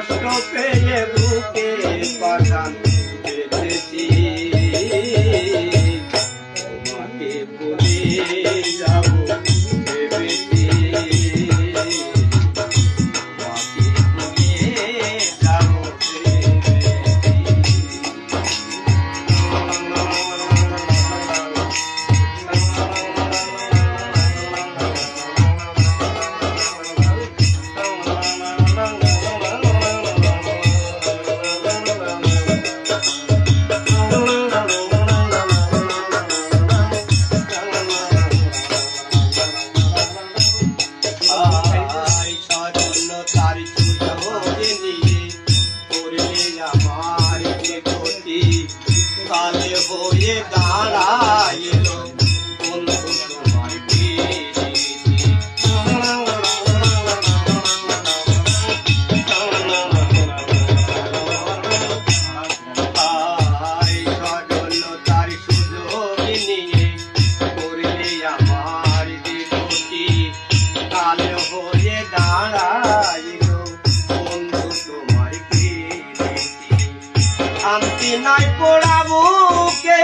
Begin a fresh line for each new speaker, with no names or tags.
কষ্ট পেয়ে বুকে পাঠান পেতেছি তোমাকে ভুলে যাব ভেবেছি তোমাকে ভুলে যাব কালে হয়ে দাঁড়াইল বন্ধু তোমার প্রীতি সরলতার সুযোগ নিয়ে করলে আমার বিপত্তি কালে হয়ে দাঁড়াইল বন্ধু তোমার প্রীতি শান্তি নাই পোড়াবুকে